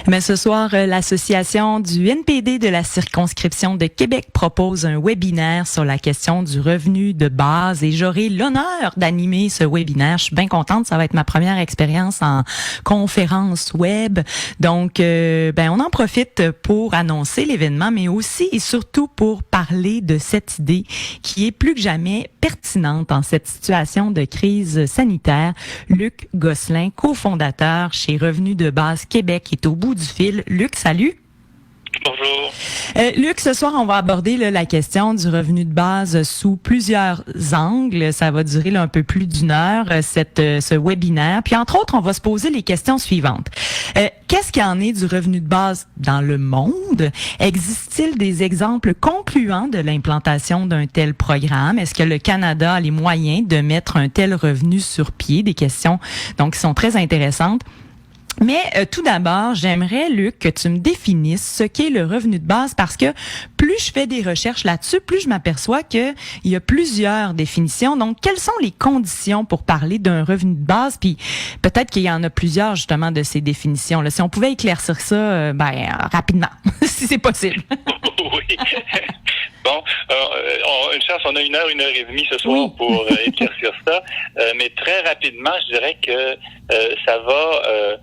Mais ce soir, l'association du NPD de la circonscription de Québec propose un webinaire sur la question du revenu de base et j'aurai l'honneur d'animer ce webinaire. Je suis bien contente, ça va être ma première expérience en conférence web. Donc, on en profite pour annoncer l'événement, mais aussi et surtout pour parler de cette idée qui est plus que jamais pertinente en cette situation de crise sanitaire. Luc Gosselin, cofondateur chez Revenu de base Québec, est au bout du fil. Luc, salut. Bonjour. Luc, ce soir, on va aborder la question du revenu de base sous plusieurs angles. Ça va durer un peu plus d'une heure, ce webinaire. Puis, entre autres, on va se poser les questions suivantes. Qu'est-ce qu'il en est du revenu de base dans le monde? Existe-t-il des exemples concluants de l'implantation d'un tel programme? Est-ce que le Canada a les moyens de mettre un tel revenu sur pied? Des questions donc qui sont très intéressantes. Mais tout d'abord, j'aimerais, Luc, que tu me définisses ce qu'est le revenu de base parce que plus je fais des recherches là-dessus, plus je m'aperçois qu'il y a plusieurs définitions. Donc, quelles sont les conditions pour parler d'un revenu de base? Puis peut-être qu'il y en a plusieurs, justement, de ces définitions-là. Si on pouvait éclaircir ça, rapidement, si c'est possible. Oui. Bon, une chance, on a une heure et demie ce soir pour éclaircir ça. Mais très rapidement, je dirais que ça va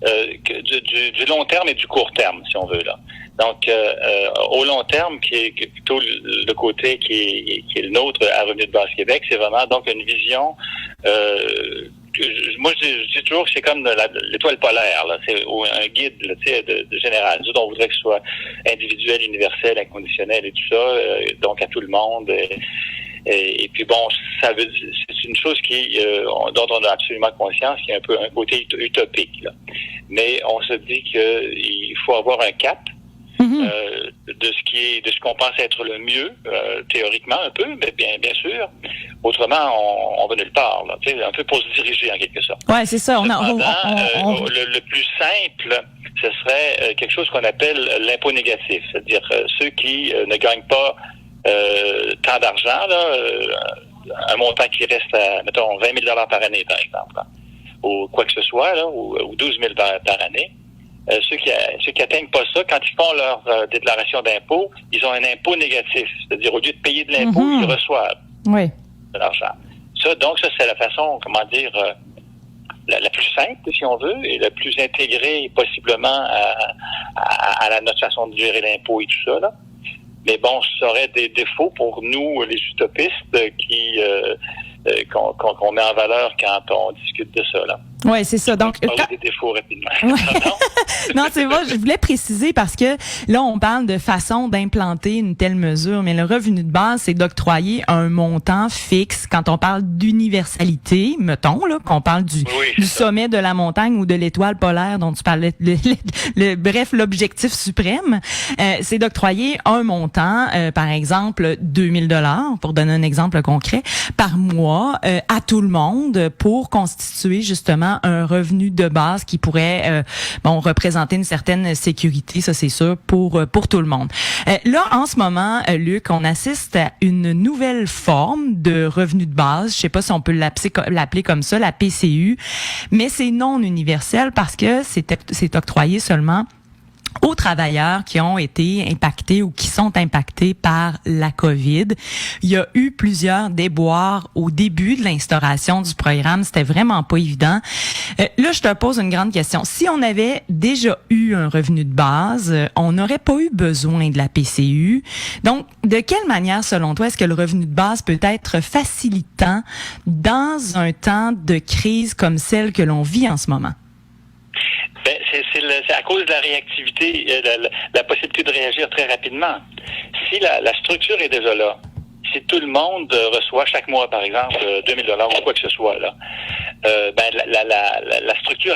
du long terme et du court terme, si on veut, là. Donc, au long terme, qui est plutôt le côté qui est le nôtre à Revenu de base Québec, c'est vraiment donc une vision. Moi, je dis toujours que c'est comme l'étoile polaire, là. C'est un guide, là, de général. Nous autres, on voudrait que ce soit individuel, universel, inconditionnel et tout ça, donc à tout le monde. Et puis bon, ça veut dire, c'est une chose dont on a absolument conscience, qui est un peu un côté utopique, là. Mais on se dit qu'il faut avoir un cap. De ce qu'on pense être le mieux, théoriquement un peu, mais bien sûr. Autrement, on va nulle part, là, un peu pour se diriger en quelque sorte. Ouais, c'est ça. Le plus simple, ce serait quelque chose qu'on appelle l'impôt négatif, c'est-à-dire ceux qui ne gagnent pas tant d'argent, là, un montant qui reste à, mettons, 20 000 $ par année, par exemple, là, ou quoi que ce soit, là, ou 12 000 par année. Ceux qui atteignent pas ça, quand ils font leur déclaration d'impôt, ils ont un impôt négatif. C'est-à-dire, au lieu de payer de l'impôt, ils reçoivent de l'argent. Ça, c'est la façon, la plus simple, si on veut, et la plus intégrée possiblement à notre façon de gérer l'impôt et tout ça, là. Mais bon, ça aurait des défauts pour nous, les utopistes, qu'on met en valeur quand on discute de ça, là. Oui, c'est ça. Donc, des défauts rapidement. Ouais. Non, c'est vrai. Je voulais préciser parce que là, on parle de façon d'implanter une telle mesure, mais le revenu de base, c'est d'octroyer un montant fixe. Quand on parle d'universalité, mettons là, qu'on parle du sommet de la montagne ou de l'étoile polaire dont tu parlais, bref, l'objectif suprême, c'est d'octroyer un montant, par exemple 2 000 $, pour donner un exemple concret, par mois à tout le monde pour constituer justement un revenu de base qui pourrait représenter une certaine sécurité, ça c'est sûr, pour tout le monde. Là, en ce moment, Luc, on assiste à une nouvelle forme de revenu de base. Je sais pas si on peut l'appeler comme ça, la PCU, mais c'est non universel parce que c'est octroyé seulement aux travailleurs qui ont été impactés ou qui sont impactés par la COVID. Il y a eu plusieurs déboires au début de l'instauration du programme. C'était vraiment pas évident. Là, je te pose une grande question. Si on avait déjà eu un revenu de base, on n'aurait pas eu besoin de la PCU. Donc, de quelle manière, selon toi, est-ce que le revenu de base peut être facilitant dans un temps de crise comme celle que l'on vit en ce moment? C'est à cause de la réactivité, la possibilité de réagir très rapidement. Si la structure est déjà là, si tout le monde reçoit chaque mois, par exemple, 2 000 $ ou quoi que ce soit, là, la structure,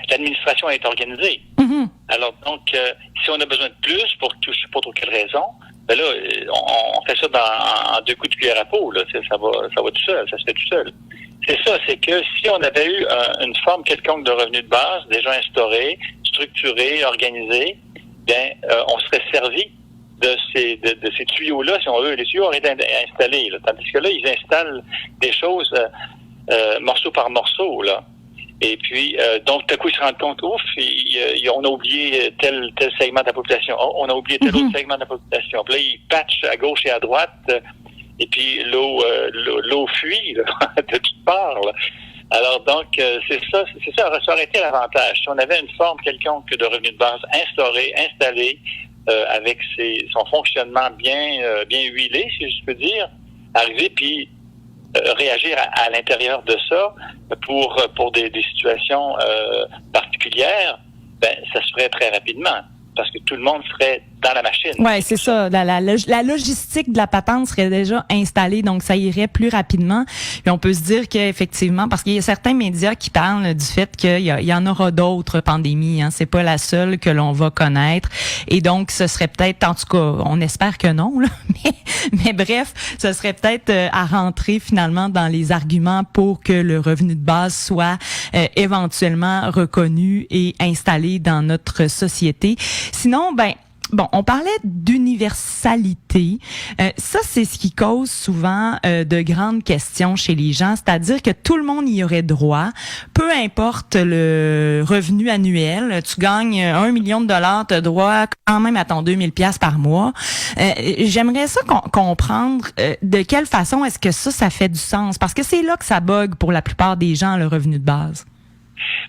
l'administration est organisée. Alors donc, si on a besoin de plus pour je sais pas trop quelle raison, ben là, on fait ça en 2 coups de cuillère à peau, là, ça va tout seul, ça se fait tout seul. C'est ça, c'est que si on avait eu une forme quelconque de revenu de base, déjà instaurée, structurée, organisée, bien, on serait servi de ces tuyaux-là, si on veut. Les tuyaux auraient été installés, là, tandis que là, ils installent des choses morceau par morceau, là. Et puis, donc, tout à coup, ils se rendent compte, ouf, on a oublié tel segment de la population, on a oublié tel autre segment de la population. Puis là, ils patchent à gauche et à droite, et puis l'eau fuit là, de toutes parts. Là. Alors donc, c'est ça aurait été l'avantage. Si on avait une forme quelconque de revenu de base installée, avec son fonctionnement bien huilé, si je peux dire, arriver puis réagir à l'intérieur de ça pour des situations particulières, ben ça se ferait très rapidement parce que tout le monde serait dans la machine. Ouais, c'est ça. La logistique de la patente serait déjà installée, donc ça irait plus rapidement. Puis on peut se dire qu'effectivement, parce qu'il y a certains médias qui parlent du fait qu'il y en aura d'autres pandémies. Hein, c'est pas la seule que l'on va connaître. Et donc, ce serait peut-être, en tout cas, on espère que non, là, mais bref, ce serait peut-être à rentrer finalement dans les arguments pour que le revenu de base soit éventuellement reconnu et installé dans notre société. Sinon, bon, on parlait d'universalité. Ça, c'est ce qui cause souvent de grandes questions chez les gens, c'est-à-dire que tout le monde y aurait droit, peu importe le revenu annuel. Tu gagnes 1 million de dollars, tu as droit quand même à ton 2000 pièces par mois. J'aimerais ça comprendre de quelle façon est-ce que ça fait du sens, parce que c'est là que ça bug pour la plupart des gens, le revenu de base.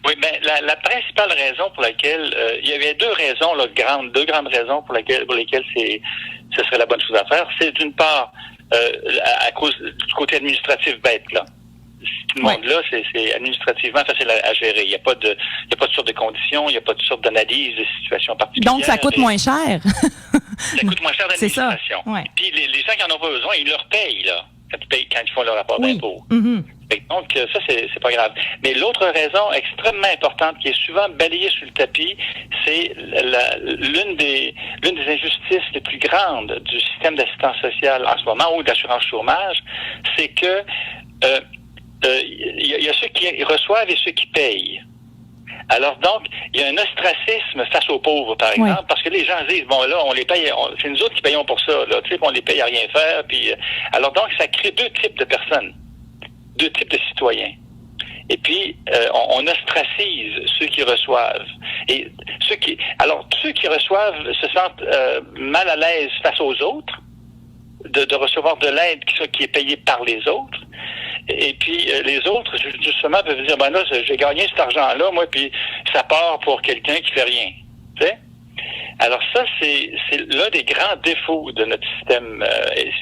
Oui, mais la principale raison pour laquelle il y avait deux grandes raisons pour lesquelles ce serait la bonne chose à faire, c'est d'une part à cause du côté administratif bête là. Tout le monde là, c'est administrativement facile à gérer. Il n'y a pas de sorte de conditions, il n'y a pas de sorte d'analyse de situation particulière. Donc ça coûte moins cher. Ça coûte moins cher d'administration. C'est ça. Ouais. Puis les gens qui en ont pas besoin, ils leur payent là quand ils font leur rapport d'impôt. Mm-hmm. Donc, ça, c'est pas grave. Mais l'autre raison extrêmement importante qui est souvent balayée sur le tapis, c'est l'une des injustices les plus grandes du système d'assistance sociale en ce moment ou d'assurance chômage, c'est que il y a ceux qui reçoivent et ceux qui payent. Alors donc, il y a un ostracisme face aux pauvres, par exemple, parce que les gens disent, bon là, on les paye, c'est nous autres qui payons pour ça, là, tu sais, on les paye à rien faire, puis alors donc, ça crée deux types de personnes. Deux types de citoyens. Et puis, on ostracise ceux qui reçoivent. Et ceux qui reçoivent se sentent mal à l'aise face aux autres, de recevoir de l'aide qui est payée par les autres. Et puis, les autres, justement, peuvent dire, ben là, j'ai gagné cet argent-là, moi, puis ça part pour quelqu'un qui fait rien. Tu sais? Alors ça, c'est l'un des grands défauts de notre système.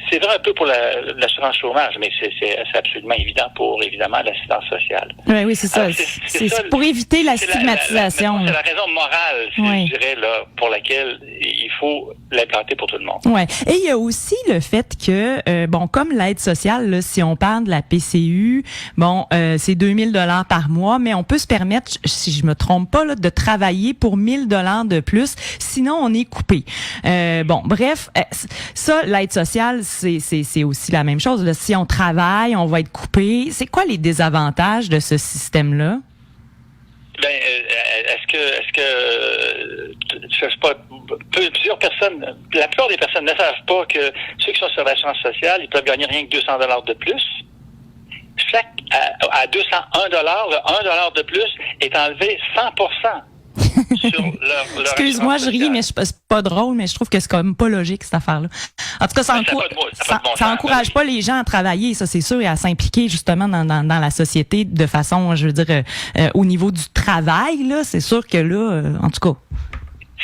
C'est vrai un peu pour l'assurance chômage, mais c'est absolument évident pour, évidemment, l'assistance sociale. Oui, c'est ça. C'est pour éviter la stigmatisation. C'est la raison morale, je dirais, là, pour laquelle il faut l'implanter pour tout le monde. Ouais. Et il y a aussi le fait que, comme l'aide sociale, là, si on parle de la PCU, c'est 2000 $ par mois, mais on peut se permettre, si je me trompe pas, là, de travailler pour 1000 $ de plus. Sinon, on est coupé. Bref, ça, l'aide sociale, c'est aussi la même chose. Là. Si on travaille, on va être coupé. C'est quoi les désavantages de ce système-là? Est-ce que je sais pas, plusieurs personnes, la plupart des personnes ne savent pas que ceux qui sont sur l'assurance sociale, ils peuvent gagner rien que 200 $ de plus. À 201 $, le 1 $ de plus est enlevé 100%. Sur leur excuse-moi, je ris, mais c'est pas drôle, mais je trouve que c'est quand même pas logique, cette affaire-là. En tout cas, ça encourage pas les gens à travailler, ça c'est sûr, et à s'impliquer justement dans la société de façon, je veux dire, au niveau du travail, là, c'est sûr que là, en tout cas.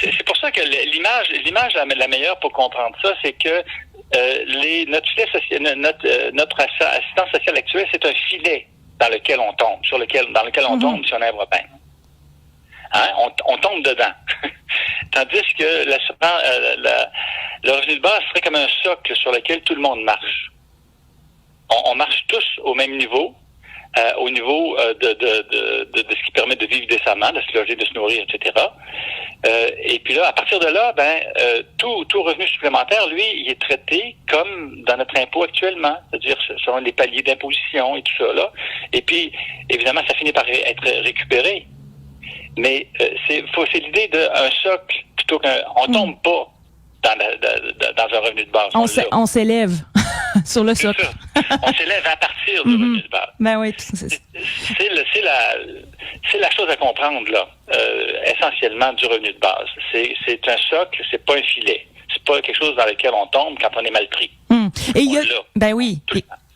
C'est pour ça que l'image la meilleure pour comprendre ça, c'est que notre assistance sociale actuelle, c'est un filet dans lequel on tombe, dans lequel on tombe si on a un problème. Hein? On tombe dedans. Tandis que le revenu de base serait comme un socle sur lequel tout le monde marche. On marche tous au même niveau, au niveau de ce qui permet de vivre décemment, de se loger, de se nourrir, etc. Et puis là, à partir de là, tout revenu supplémentaire, lui, il est traité comme dans notre impôt actuellement, c'est-à-dire selon les paliers d'imposition et tout ça là. Et puis, évidemment, ça finit par être récupéré. Mais c'est l'idée d'un socle plutôt qu'on tombe pas dans un revenu de base. On s'élève sur le socle. On s'élève à partir du revenu de base. Ben oui. c'est la chose à comprendre, là, essentiellement du revenu de base. C'est un socle, c'est pas un filet. C'est pas quelque chose dans lequel on tombe quand on est mal pris. Et il y a, ben oui.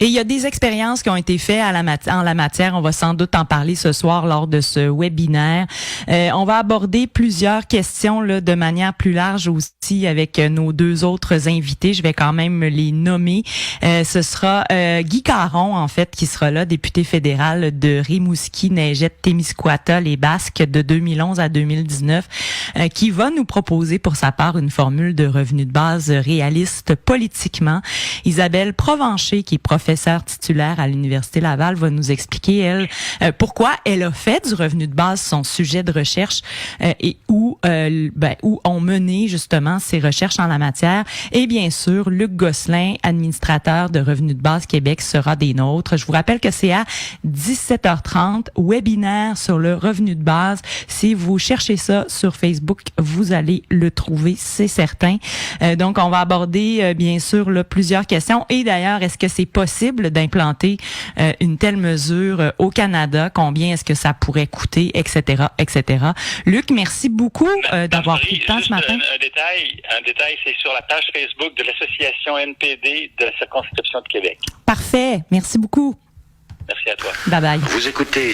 Et il y a des expériences qui ont été faites en la matière. On va sans doute en parler ce soir lors de ce webinaire. On va aborder plusieurs questions là, de manière plus large aussi avec nos deux autres invités. Je vais quand même les nommer. Ce sera Guy Caron, en fait, qui sera là, député fédéral de Rimouski, Neigette, Témiscouata, les Basques de 2011 à 2019, qui va nous proposer pour sa part une formule de revenu de base réaliste politiquement. Isabelle Provencher, qui est professeure titulaire à l'Université Laval, va nous expliquer, elle, pourquoi elle a fait du revenu de base son sujet de recherche et où ont mené justement ses recherches en la matière. Et bien sûr, Luc Gosselin, administrateur de Revenu de base Québec, sera des nôtres. Je vous rappelle que c'est à 17h30, webinaire sur le revenu de base. Si vous cherchez ça sur Facebook, vous allez le trouver, c'est certain. Donc, on va aborder, bien sûr, là, plusieurs questions. Et d'ailleurs, est-ce que c'est possible d'implanter une telle mesure au Canada? Combien est-ce que ça pourrait coûter, etc., etc. Luc, merci beaucoup d'avoir pris le temps ce matin. Un détail, c'est sur la page Facebook de l'Association NPD de la circonscription de Québec. Parfait. Merci beaucoup. Merci à toi. Bye bye. Vous écoutez